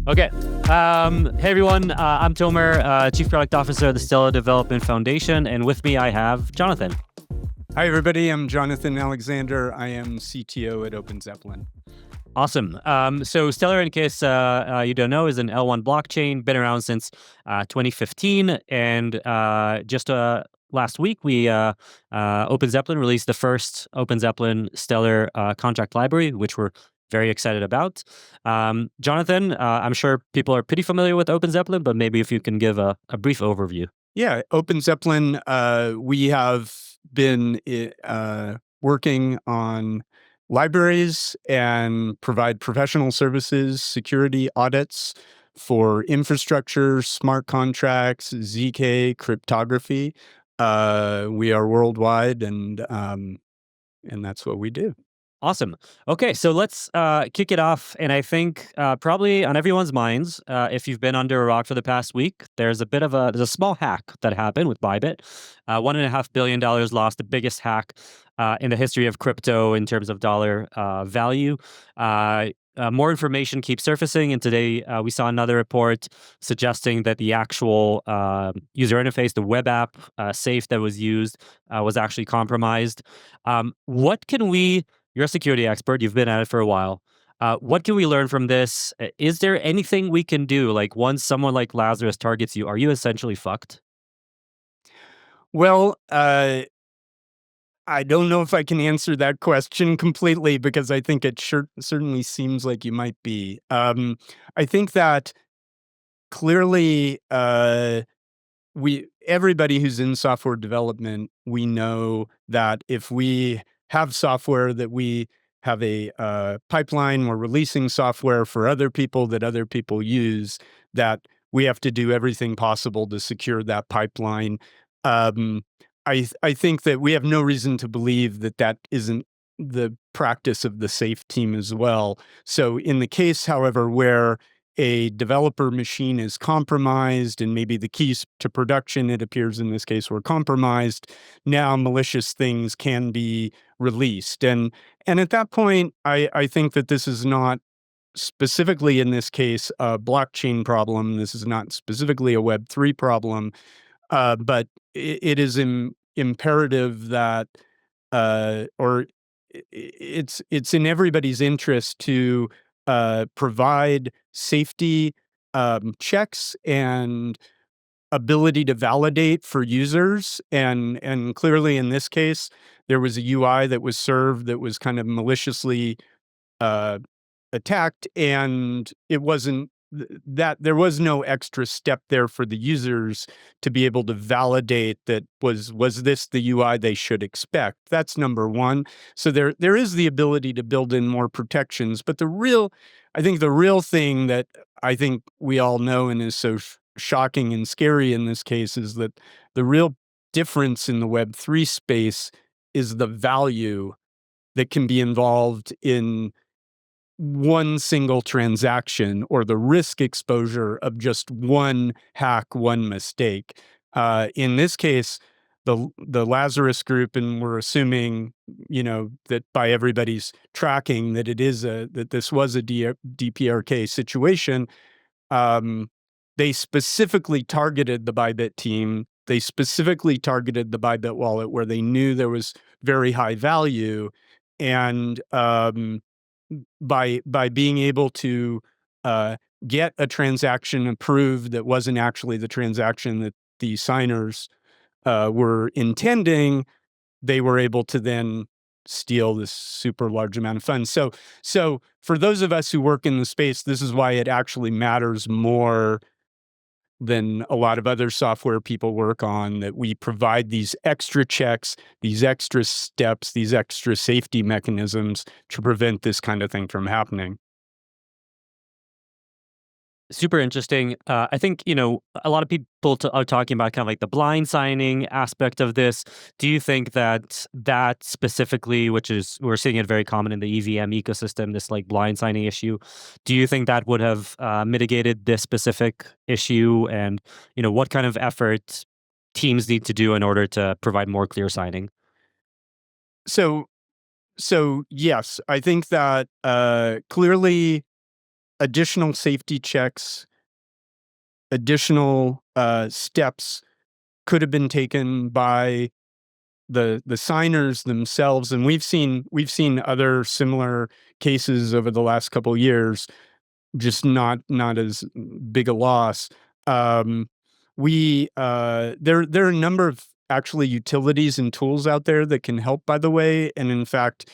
Okay. Hey everyone, I'm Tomer, Chief Product Officer of the Stellar Development Foundation, and with me I have Jonathan. Hi everybody, I'm Jonathan Alexander. I am CTO at Zeppelin. Awesome. So Stellar, in case you don't know, is an L1 blockchain, been around since 2015, and just last week we Zeppelin released the first Zeppelin Stellar contract library, which we're very excited about. Jonathan, I'm sure people are pretty familiar with Zeppelin, but maybe if you can give a brief overview. Yeah, Zeppelin, we have been working on libraries and provide professional services, security audits for infrastructure, smart contracts, ZK, cryptography. We are worldwide, and that's what we do. Awesome. Okay, so let's kick it off. And I think probably on everyone's minds, if you've been under a rock for the past week, there's a small hack that happened with Bybit. $1.5 billion lost, the biggest hack in the history of crypto in terms of dollar value. More information keeps surfacing, and today we saw another report suggesting that the actual user interface, the web app safe that was used, was actually compromised. What can we You're a security expert. You've been at it for a while. What can we learn from this? Is there anything we can do? Like once someone like Lazarus targets you, are you essentially fucked? Well, I don't know if I can answer that question completely because I think it certainly seems like you might be. I think that clearly, everybody who's in software development, we know that if we have software, that we have a pipeline, we're releasing software for other people that other people use, that we have to do everything possible to secure that pipeline. Um, I think that we have no reason to believe that that isn't the practice of the SAFE team as well. So in the case, however, where a developer machine is compromised and maybe the keys to production, it appears in this case, were compromised, now malicious things can be released. And at that point, I think that this is not specifically in this case a blockchain problem. This is not specifically a Web3 problem, but it is imperative that, or it's in everybody's interest to provide safety checks and ability to validate for users. And clearly in this case, there was a UI that was served that was kind of maliciously uh, attacked, and it wasn't that there was no extra step there for the users to be able to validate that was this the UI they should expect. That's number one. So there is the ability to build in more protections, but I think the real thing that I think we all know and is so shocking and scary in this case is that the real difference in the Web3 space is the value that can be involved in one single transaction, or the risk exposure of just one hack, one mistake. In this case, the Lazarus group, and we're assuming, that by everybody's tracking that that this was a DPRK situation. They specifically targeted the Bybit team. They specifically targeted the Bybit wallet where they knew there was very high value, and by being able to get a transaction approved that wasn't actually the transaction that the signers were intending, they were able to then steal this super large amount of funds. So for those of us who work in the space, this is why it actually matters more than a lot of other software people work on, that we provide these extra checks, these extra steps, these extra safety mechanisms to prevent this kind of thing from happening. Super interesting. I think, a lot of people are talking about kind of like the blind signing aspect of this. Do you think that specifically, which is, we're seeing it very common in the EVM ecosystem, this like blind signing issue, do you think that would have mitigated this specific issue? And, what kind of effort teams need to do in order to provide more clear signing? So yes, I think that clearly additional safety checks, additional steps could have been taken by the signers themselves, and we've seen other similar cases over the last couple of years, just not as big a loss. There are a number of actually utilities and tools out there that can help, by the way. And in fact,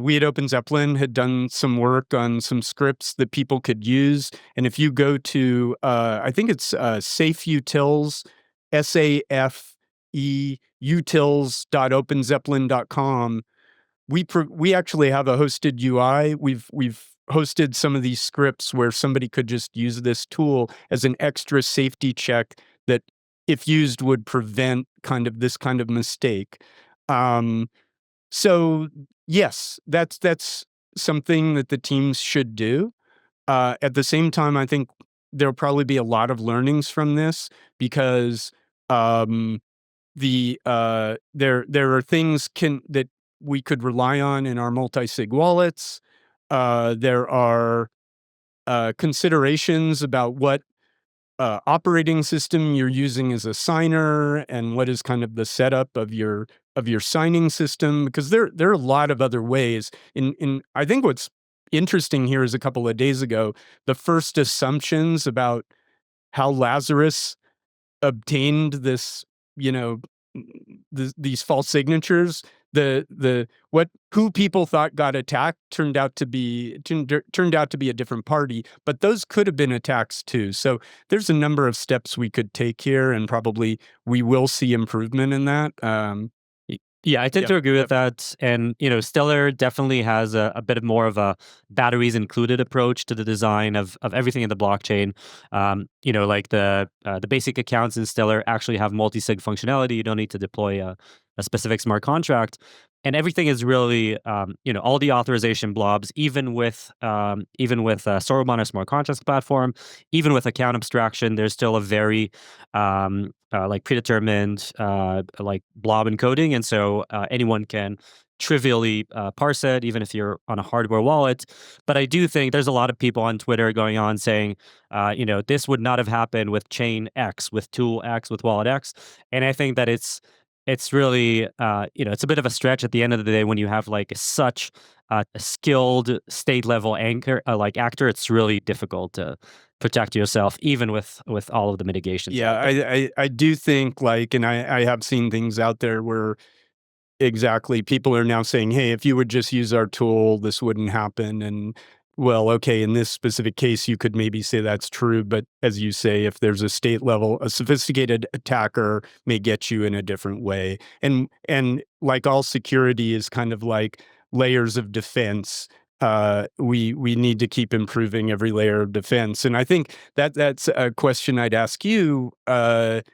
we at Open Zeppelin had done some work on some scripts that people could use. And if you go to, I think it's Safe Utils, SAFE utils.openzeppelin.com. We actually have a hosted UI. We've hosted some of these scripts where somebody could just use this tool as an extra safety check that, if used, would prevent this kind of mistake. So yes, that's something that the teams should do. At the same time, I think there'll probably be a lot of learnings from this, because there are things that we could rely on in our multi-sig wallets. There are considerations about what operating system you're using as a signer, and what is kind of the setup of your signing system, because there are a lot of other ways. I think what's interesting here is, a couple of days ago, the first assumptions about how Lazarus obtained this, these false signatures, who people thought got attacked turned out to be a different party, but those could have been attacks too. So there's a number of steps we could take here, and probably we will see improvement in that. Yeah, I tend Yeah, to agree with definitely. that. And, Stellar definitely has a bit more of a batteries included approach to the design of everything in the blockchain. Like the basic accounts in Stellar actually have multi-sig functionality. You don't need to deploy a specific smart contract. And everything is really, all the authorization blobs, even with Sorobon, a smart contracts platform, even with account abstraction, there's still a very like predetermined like blob encoding, and so anyone can trivially parse it, even if you're on a hardware wallet. But I do think there's a lot of people on Twitter going on saying, this would not have happened with chain X, with tool X, with wallet X, and I think that it's really it's a bit of a stretch at the end of the day when you have like such a skilled state level actor. It's really difficult to protect yourself, even with all of the mitigations Yeah, out there. I do think, and I have seen things out there where, exactly, people are now saying, "Hey, if you would just use our tool, this wouldn't happen." And, well, okay, in this specific case, you could maybe say that's true, but as you say, if there's a state level, a sophisticated attacker may get you in a different way. And like all security is kind of like layers of defense. We need to keep improving every layer of defense. And I think that's a question I'd ask you. The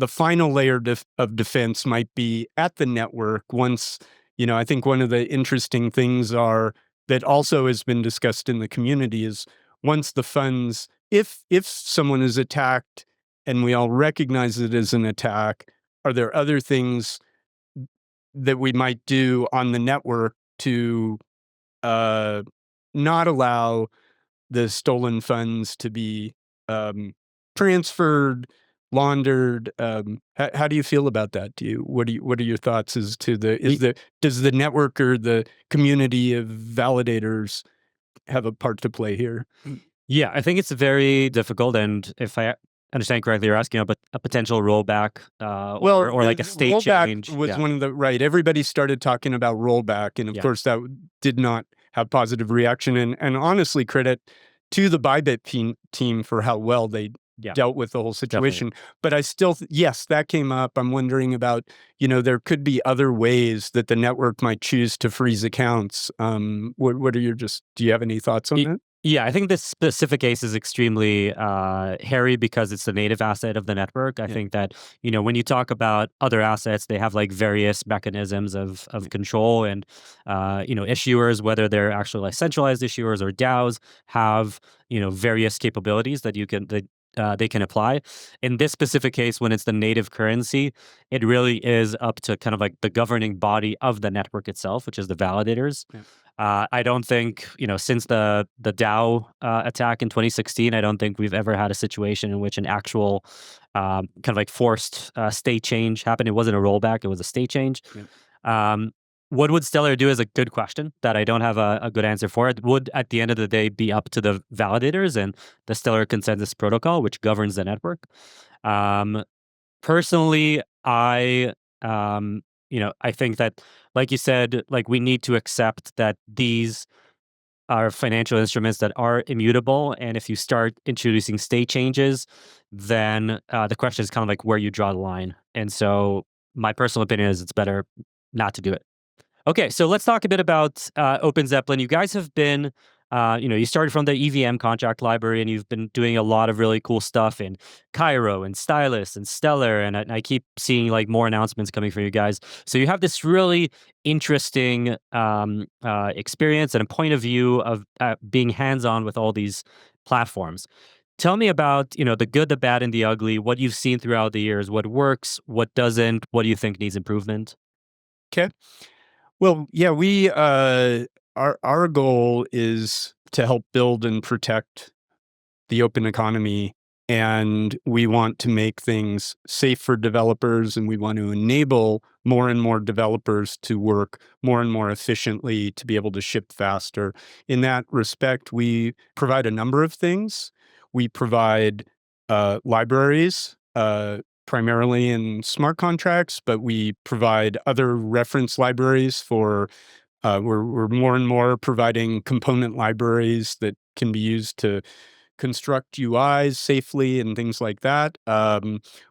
final layer of defense might be at the network. Once, I think one of the interesting things that also has been discussed in the community is, once the funds, if someone is attacked and we all recognize it as an attack, are there other things that we might do on the network to not allow the stolen funds to be transferred, laundered? How do you feel about that? What are your thoughts as to does the network or the community of validators have a part to play here? Yeah, I think it's very difficult, and if I understand correctly, you're asking about a potential rollback, Well, or like a state rollback change. was Yeah, one of the right. Everybody started talking about rollback, and of yeah, course, that did not have positive reaction. And honestly, credit to the Bybit team for how well they yeah, dealt with the whole definitely. situation. But I still, yes, that came up. I'm wondering about, there could be other ways that the network might choose to freeze accounts. What are do you have any thoughts on Y- that? Yeah, I think this specific case is extremely hairy because it's the native asset of the network. I Yeah. think that, when you talk about other assets, they have like various mechanisms of control, and issuers, whether they're actually like centralized issuers or DAOs, have various capabilities that they can apply. In this specific case, when it's the native currency, it really is up to kind of like the governing body of the network itself, which is the validators. Yeah. I don't think, since the DAO attack in 2016, I don't think we've ever had a situation in which an actual kind of like forced state change happened. It wasn't a rollback; it was a state change. Yeah. Um, what would Stellar do is a good question that I don't have a good answer for. It would, at the end of the day, be up to the validators and the Stellar Consensus Protocol, which governs the network. Um, Personally, I think that, like you said, like we need to accept that these are financial instruments that are immutable, and if you start introducing state changes, then the question is kind of like where you draw the line. And so, my personal opinion is it's better not to do it. Okay, so let's talk a bit about Open Zeppelin. You guys have been, you started from the EVM contract library, and you've been doing a lot of really cool stuff in Cairo and Stylus and Stellar, and I keep seeing like more announcements coming from you guys. So you have this really interesting experience and a point of view of being hands-on with all these platforms. Tell me about, the good, the bad, and the ugly. What you've seen throughout the years. What works, what doesn't. What do you think needs improvement? Okay. Well, yeah, our goal is to help build and protect the open economy, and we want to make things safe for developers, and we want to enable more and more developers to work more and more efficiently to be able to ship faster. In that respect, we provide a number of things. We provide libraries, primarily in smart contracts, but we provide other reference libraries for we're more and more providing component libraries that can be used to construct UIs safely and things like that.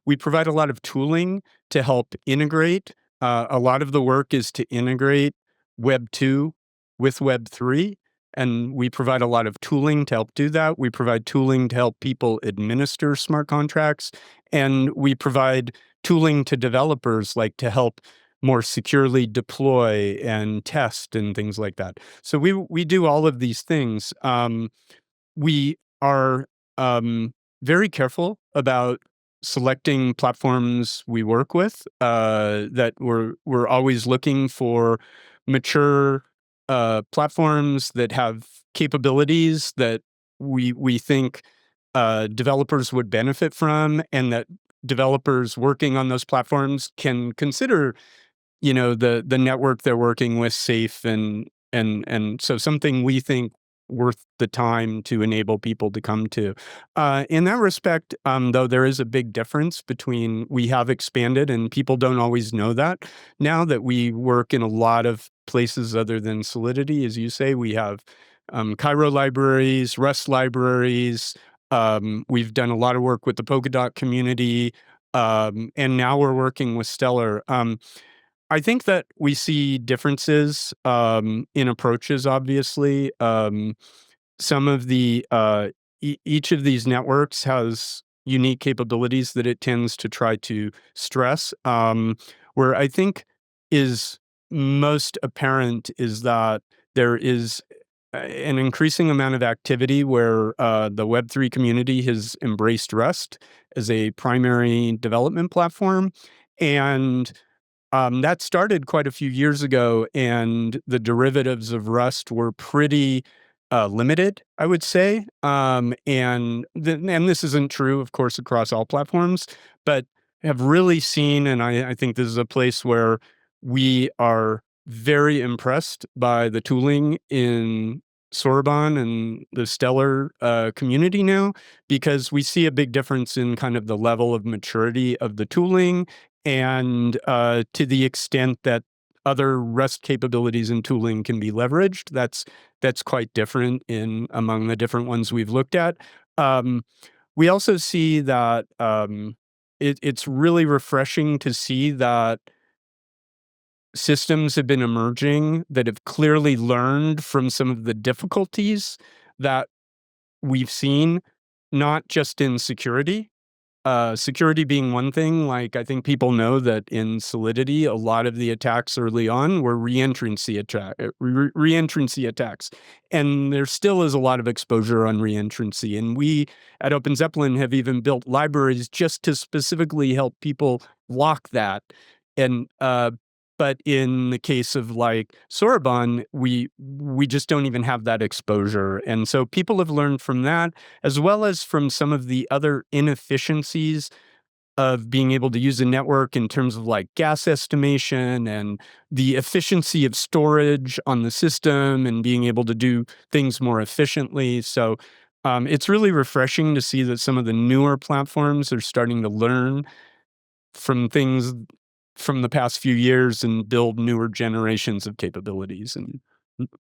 We provide a lot of tooling to help integrate. A lot of the work is to integrate Web 2 with Web 3, and we provide a lot of tooling to help do that. We provide tooling to help people administer smart contracts, and we provide tooling to developers, like to help more securely deploy and test and things like that. So we do all of these things. We are very careful about selecting platforms we work with. That we're always looking for mature platforms that have capabilities that we think developers would benefit from, and that developers working on those platforms can consider the network they're working with safe, and so something we think worth the time to enable people to come to. In that respect, though, there is a big difference between we have expanded, and people don't always know that. Now that we work in a lot of places other than Solidity, as you say, we have Cairo libraries, Rust libraries. We've done a lot of work with the Polkadot community, and now we're working with Stellar. I think that we see differences in approaches, obviously. Some of each of these networks has unique capabilities that it tends to try to stress. Where I think is most apparent is that there is an increasing amount of activity where the Web3 community has embraced Rust as a primary development platform. And that started quite a few years ago, and the derivatives of Rust were pretty limited, I would say. And this isn't true, of course, across all platforms, but have really seen, and I think this is a place where we are very impressed by the tooling in Sorbonne and the Stellar community now, because we see a big difference in kind of the level of maturity of the tooling, and to the extent that other Rust capabilities and tooling can be leveraged. That's quite different in among the different ones we've looked at. We also see that it's really refreshing to see that systems have been emerging that have clearly learned from some of the difficulties that we've seen, not just in security, Security being one thing, like I think people know that in Solidity, a lot of the attacks early on were reentrancy attacks, and there still is a lot of exposure on reentrancy. And we at Open Zeppelin have even built libraries just to specifically help people block that. And but in the case of like Soroban, we just don't even have that exposure, and so people have learned from that as well as from some of the other inefficiencies of being able to use a network in terms of like gas estimation and the efficiency of storage on the system and being able to do things more efficiently. So it's really refreshing to see that some of the newer platforms are starting to learn from things from the past few years and build newer generations of capabilities. And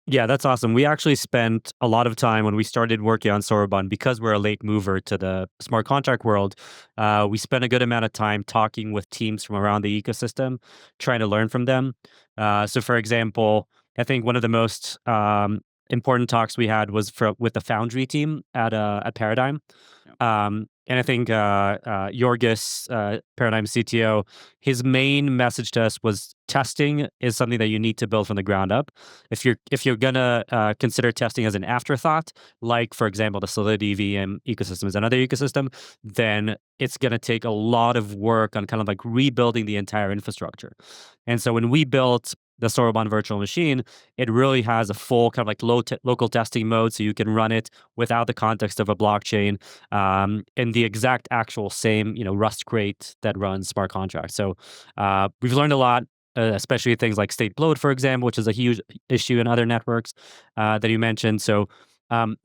Yeah, that's awesome. We actually spent a lot of time when we started working on Soroban because we're a late mover to the smart contract world. We spent a good amount of time talking with teams from around the ecosystem, trying to learn from them. So, for example, I think one of the most important talks we had was with the Foundry team at Paradigm. And I think Yorgis, Paradigm CTO, his main message to us was testing is something that you need to build from the ground up. If you're gonna consider testing as an afterthought, like for example the Solidity VM ecosystem is another ecosystem, then it's gonna take a lot of work on kind of like rebuilding the entire infrastructure. And so when we built the Soroban virtual machine, it really has a full kind of like local testing mode, so you can run it without the context of a blockchain, in the exact actual same Rust crate that runs smart contracts. So we've learned a lot, especially things like state bloat, for example, which is a huge issue in other networks that you mentioned. So um,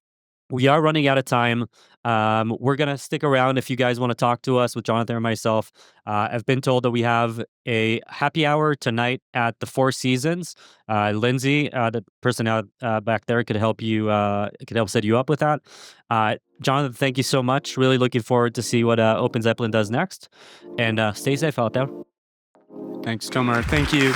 we are running out of time. We're gonna stick around if you guys want to talk to us with Jonathan or myself. I've been told that we have a happy hour tonight at the Four Seasons. Lindsay, the person out back there, could help set you up with that. Jonathan, thank you so much. Really looking forward to see what Open Zeppelin does next. And stay safe out there. thanks, Tomar. Thank you.